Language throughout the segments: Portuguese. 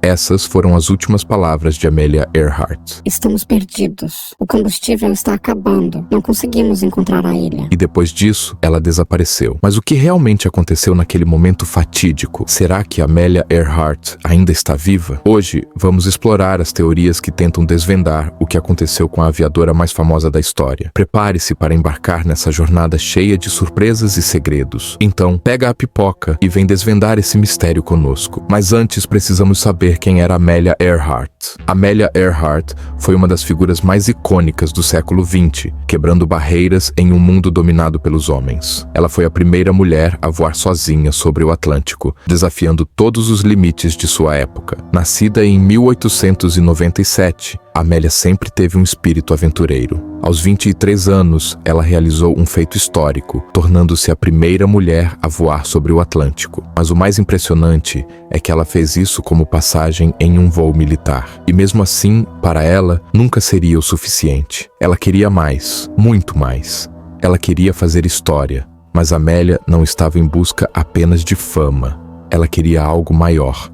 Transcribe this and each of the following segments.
Essas foram as últimas palavras de Amelia Earhart. Estamos perdidos. O combustível está acabando. Não conseguimos encontrar a ilha. E depois disso, ela desapareceu. Mas o que realmente aconteceu naquele momento fatídico? Será que Amelia Earhart ainda está viva? Hoje, vamos explorar as teorias que tentam desvendar o que aconteceu com a aviadora mais famosa da história. Prepare-se para embarcar nessa jornada cheia de surpresas e segredos. Então, pega a pipoca e vem desvendar esse mistério conosco. Mas antes, precisamos saber quem era Amelia Earhart. Amelia Earhart foi uma das figuras mais icônicas do século XX, quebrando barreiras em um mundo dominado pelos homens. Ela foi a primeira mulher a voar sozinha sobre o Atlântico, desafiando todos os limites de sua época. Nascida em 1897, Amelia sempre teve um espírito aventureiro. Aos 23 anos, ela realizou um feito histórico, tornando-se a primeira mulher a voar sobre o Atlântico. Mas o mais impressionante é que ela fez isso como passagem em um voo militar. E mesmo assim, para ela, nunca seria o suficiente. Ela queria mais, muito mais. Ela queria fazer história, mas Amelia não estava em busca apenas de fama. Ela queria algo maior.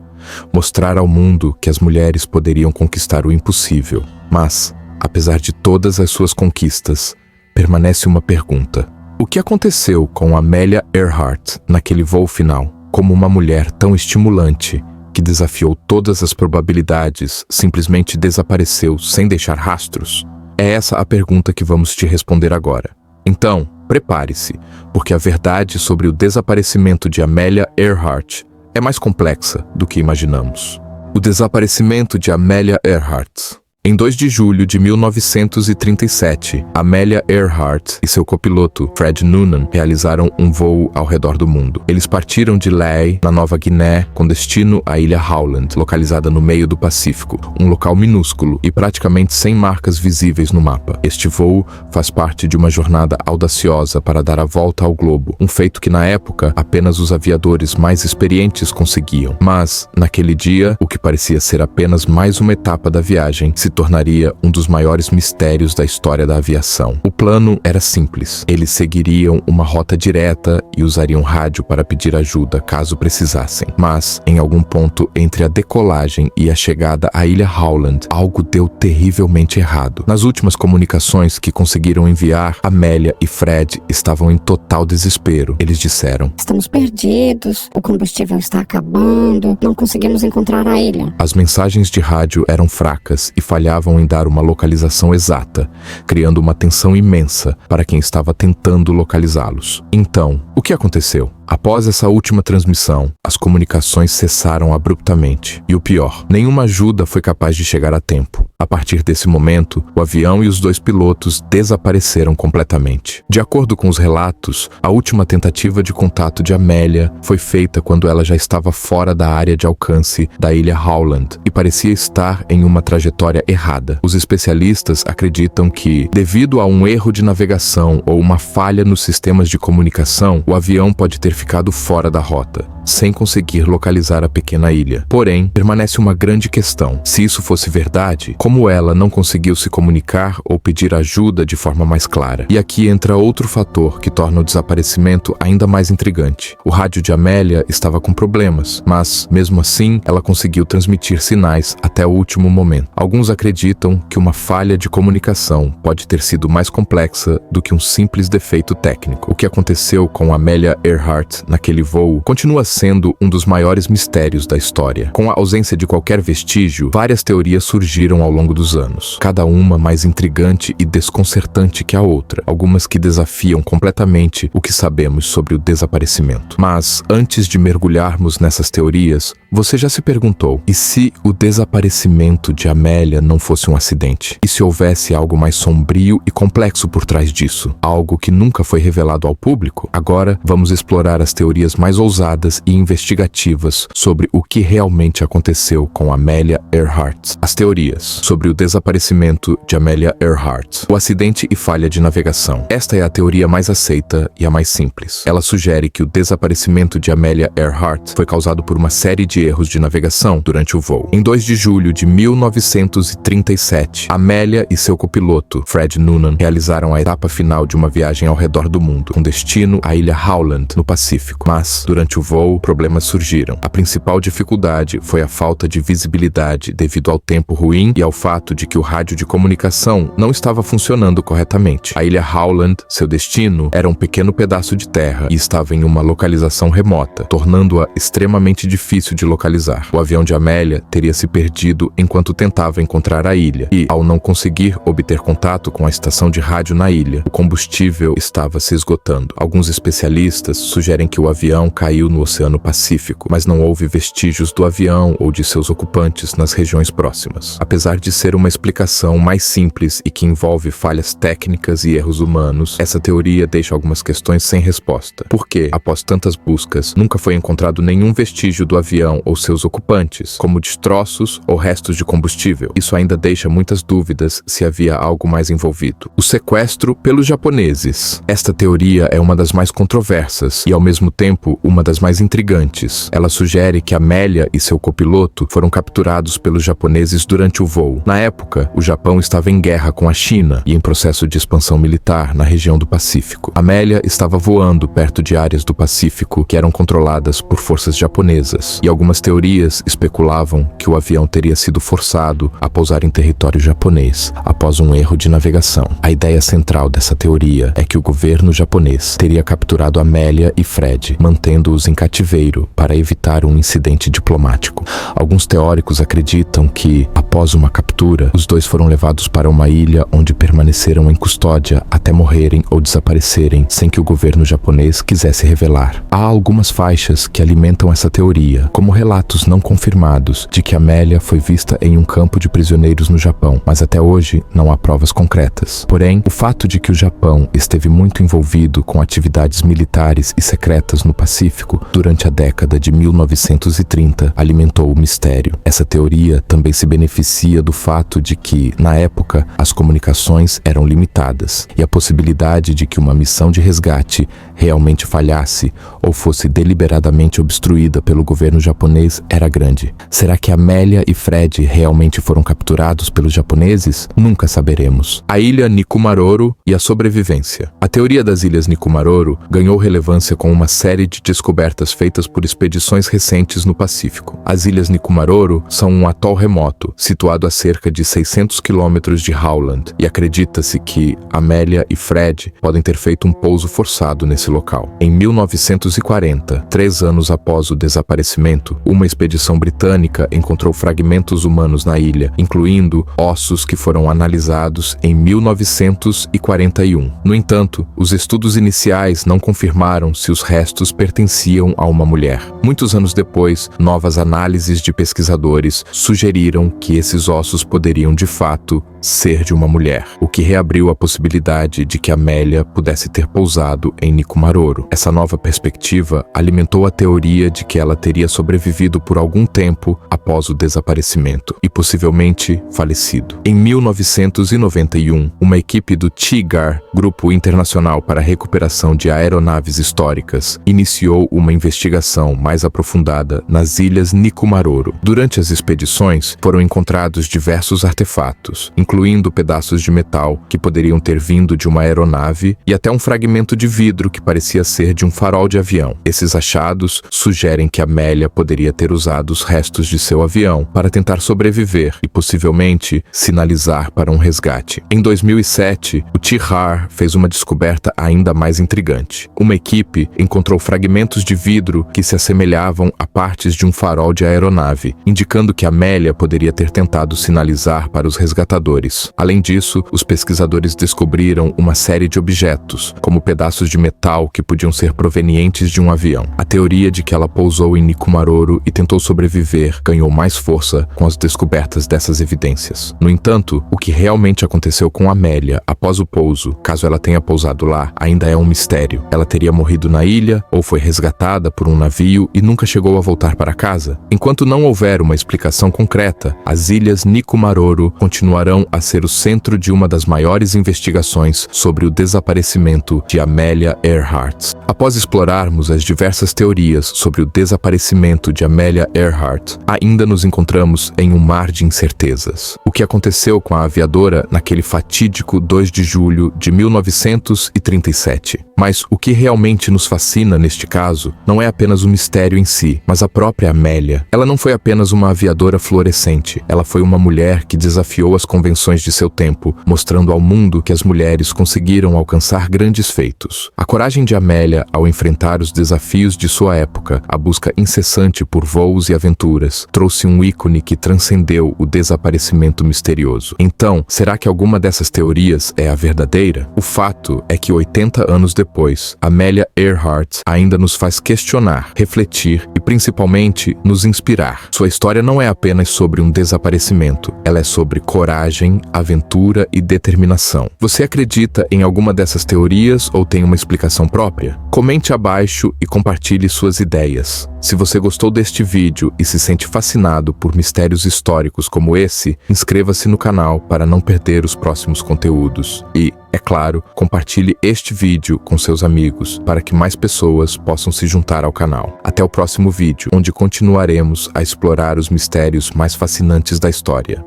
Mostrar ao mundo que as mulheres poderiam conquistar o impossível. Mas, apesar de todas as suas conquistas, permanece uma pergunta. O que aconteceu com Amelia Earhart naquele voo final? Como uma mulher tão estimulante, que desafiou todas as probabilidades, simplesmente desapareceu sem deixar rastros? É essa a pergunta que vamos te responder agora. Então, prepare-se, porque a verdade sobre o desaparecimento de Amelia Earhart é mais complexa do que imaginamos. O desaparecimento de Amelia Earhart. Em 2 de julho de 1937, Amelia Earhart e seu copiloto, Fred Noonan, realizaram um voo ao redor do mundo. Eles partiram de Lae, na Nova Guiné, com destino à ilha Howland, localizada no meio do Pacífico, um local minúsculo e praticamente sem marcas visíveis no mapa. Este voo faz parte de uma jornada audaciosa para dar a volta ao globo, um feito que na época apenas os aviadores mais experientes conseguiam. Mas, naquele dia, o que parecia ser apenas mais uma etapa da viagem se tornaria um dos maiores mistérios da história da aviação. O plano era simples. Eles seguiriam uma rota direta e usariam rádio para pedir ajuda caso precisassem. Mas, em algum ponto entre a decolagem e a chegada à ilha Howland, algo deu terrivelmente errado. Nas últimas comunicações que conseguiram enviar, Amelia e Fred estavam em total desespero. Eles disseram: Estamos perdidos, o combustível está acabando, não conseguimos encontrar a ilha. As mensagens de rádio eram fracas e falhavam em dar uma localização exata, criando uma tensão imensa para quem estava tentando localizá-los. Então, o que aconteceu? Após essa última transmissão, as comunicações cessaram abruptamente. E o pior, nenhuma ajuda foi capaz de chegar a tempo. A partir desse momento, o avião e os 2 pilotos desapareceram completamente. De acordo com os relatos, a última tentativa de contato de Amelia foi feita quando ela já estava fora da área de alcance da ilha Howland e parecia estar em uma trajetória errada. Os especialistas acreditam que, devido a um erro de navegação ou uma falha nos sistemas de comunicação, o avião pode ter ficado fora da rota, sem conseguir localizar a pequena ilha. Porém, permanece uma grande questão. Se isso fosse verdade, como ela não conseguiu se comunicar ou pedir ajuda de forma mais clara? E aqui entra outro fator que torna o desaparecimento ainda mais intrigante. O rádio de Amelia estava com problemas, mas, mesmo assim, ela conseguiu transmitir sinais até o último momento. Alguns acreditam que uma falha de comunicação pode ter sido mais complexa do que um simples defeito técnico. O que aconteceu com Amelia Earhart naquele voo continua sendo um dos maiores mistérios da história. Com a ausência de qualquer vestígio, várias teorias surgiram ao longo dos anos, cada uma mais intrigante e desconcertante que a outra, algumas que desafiam completamente o que sabemos sobre o desaparecimento. Mas, antes de mergulharmos nessas teorias, você já se perguntou, e se o desaparecimento de Amelia não fosse um acidente? E se houvesse algo mais sombrio e complexo por trás disso? Algo que nunca foi revelado ao público? Agora, vamos explorar as teorias mais ousadas e investigativas sobre o que realmente aconteceu com Amelia Earhart. As teorias sobre o desaparecimento de Amelia Earhart. O acidente e falha de navegação. Esta é a teoria mais aceita e a mais simples. Ela sugere que o desaparecimento de Amelia Earhart foi causado por uma série de erros de navegação durante o voo. Em 2 de julho de 1937, Amelia e seu copiloto, Fred Noonan, realizaram a etapa final de uma viagem ao redor do mundo, com destino à ilha Howland, no Pacífico. Pacífico. Mas, durante o voo, problemas surgiram. A principal dificuldade foi a falta de visibilidade devido ao tempo ruim e ao fato de que o rádio de comunicação não estava funcionando corretamente. A ilha Howland, seu destino, era um pequeno pedaço de terra e estava em uma localização remota, tornando-a extremamente difícil de localizar. O avião de Amélia teria se perdido enquanto tentava encontrar a ilha e, ao não conseguir obter contato com a estação de rádio na ilha, o combustível estava se esgotando. Alguns especialistas sugerem que o avião caiu no Oceano Pacífico, mas não houve vestígios do avião ou de seus ocupantes nas regiões próximas. Apesar de ser uma explicação mais simples e que envolve falhas técnicas e erros humanos, essa teoria deixa algumas questões sem resposta. Por que, após tantas buscas, nunca foi encontrado nenhum vestígio do avião ou seus ocupantes, como destroços ou restos de combustível? Isso ainda deixa muitas dúvidas se havia algo mais envolvido. O sequestro pelos japoneses. Esta teoria é uma das mais controversas e, ao mesmo tempo, uma das mais intrigantes. Ela sugere que Amélia e seu copiloto foram capturados pelos japoneses durante o voo. Na época, o Japão estava em guerra com a China e em processo de expansão militar na região do Pacífico. Amélia estava voando perto de áreas do Pacífico que eram controladas por forças japonesas, e algumas teorias especulavam que o avião teria sido forçado a pousar em território japonês após um erro de navegação. A ideia central dessa teoria é que o governo japonês teria capturado Amélia e Fred, mantendo-os em cativeiro para evitar um incidente diplomático. Alguns teóricos acreditam que, após uma captura, os dois foram levados para uma ilha onde permaneceram em custódia até morrerem ou desaparecerem sem que o governo japonês quisesse revelar. Há algumas faixas que alimentam essa teoria, como relatos não confirmados de que Amélia foi vista em um campo de prisioneiros no Japão, mas até hoje não há provas concretas. Porém, o fato de que o Japão esteve muito envolvido com atividades militares e secretas no Pacífico durante a década de 1930 alimentou o mistério. Essa teoria também se beneficia do fato de que, na época, as comunicações eram limitadas e a possibilidade de que uma missão de resgate realmente falhasse ou fosse deliberadamente obstruída pelo governo japonês era grande. Será que Amélia e Fred realmente foram capturados pelos japoneses? Nunca saberemos. A ilha Nikumaroro e a sobrevivência. A teoria das ilhas Nikumaroro ganhou relevância com uma série de descobertas feitas por expedições recentes no Pacífico. As ilhas Nikumaroro são um atol remoto, situado a cerca de 600 quilômetros de Howland, e acredita-se que Amélia e Fred podem ter feito um pouso forçado nesse local. Em 1940, 3 anos após o desaparecimento, uma expedição britânica encontrou fragmentos humanos na ilha, incluindo ossos que foram analisados em 1941. No entanto, os estudos iniciais não confirmaram se os restos pertenciam a uma mulher. Muitos anos depois, novas análises de pesquisadores sugeriram que esses ossos poderiam, de fato, ser de uma mulher, o que reabriu a possibilidade de que Amélia pudesse ter pousado em Nikumaroro. Essa nova perspectiva alimentou a teoria de que ela teria sobrevivido por algum tempo após o desaparecimento e possivelmente falecido. Em 1991, uma equipe do TIGAR, Grupo Internacional para a Recuperação de Aeronaves Históricas, iniciou uma investigação mais aprofundada nas ilhas Nikumaroro. Durante as expedições, foram encontrados diversos artefatos, incluindo pedaços de metal que poderiam ter vindo de uma aeronave e até um fragmento de vidro que parecia ser de um farol de avião. Esses achados sugerem que Amélia poderia ter usado os restos de seu avião para tentar sobreviver e possivelmente sinalizar para um resgate. Em 2007, o TIGAR fez uma descoberta ainda mais intrigante. Uma equipe encontrou fragmentos de vidro que se assemelhavam a partes de um farol de aeronave, indicando que Amélia poderia ter tentado sinalizar para os resgatadores. Além disso, os pesquisadores descobriram uma série de objetos, como pedaços de metal que podiam ser provenientes de um avião. A teoria de que ela pousou em Nikumaroro e tentou sobreviver ganhou mais força com as descobertas dessas evidências. No entanto, o que realmente aconteceu com Amélia após o pouso, caso ela tenha pousado lá, ainda é um mistério. Ela teria morrido na ilha ou foi resgatada por um navio e nunca chegou a voltar para casa? Enquanto não houver uma explicação concreta, as ilhas Nikumaroro continuarão a ser o centro de uma das maiores investigações sobre o desaparecimento de Amélia Earhart. Após explorarmos as diversas teorias sobre o desaparecimento de Amélia Earhart, ainda nos encontramos em um mar de incertezas. O que aconteceu com a aviadora naquele fatídico 2 de julho de 1937? Mas o que realmente nos fascina neste caso não é apenas o mistério em si, mas a própria Amélia. Ela não foi apenas uma aviadora fluorescente, ela foi uma mulher que desafiou as convenções de seu tempo, mostrando ao mundo que as mulheres conseguiram alcançar grandes feitos. A coragem de Amélia ao enfrentar os desafios de sua época, a busca incessante por voos e aventuras, trouxe um ícone que transcendeu o desaparecimento misterioso. Então, será que alguma dessas teorias é a verdadeira? O fato é que 80 anos depois, Amélia Earhart ainda nos faz questionar, refletir e principalmente nos inspirar. Sua história não é apenas sobre um desaparecimento, ela é sobre coragem, aventura e determinação. Você acredita em alguma dessas teorias ou tem uma explicação própria? Comente abaixo e compartilhe suas ideias. Se você gostou deste vídeo e se sente fascinado por mistérios históricos como esse, inscreva-se no canal para não perder os próximos conteúdos. E, é claro, compartilhe este vídeo com seus amigos para que mais pessoas possam se juntar ao canal. Até o próximo vídeo, onde continuaremos a explorar os mistérios mais fascinantes da história.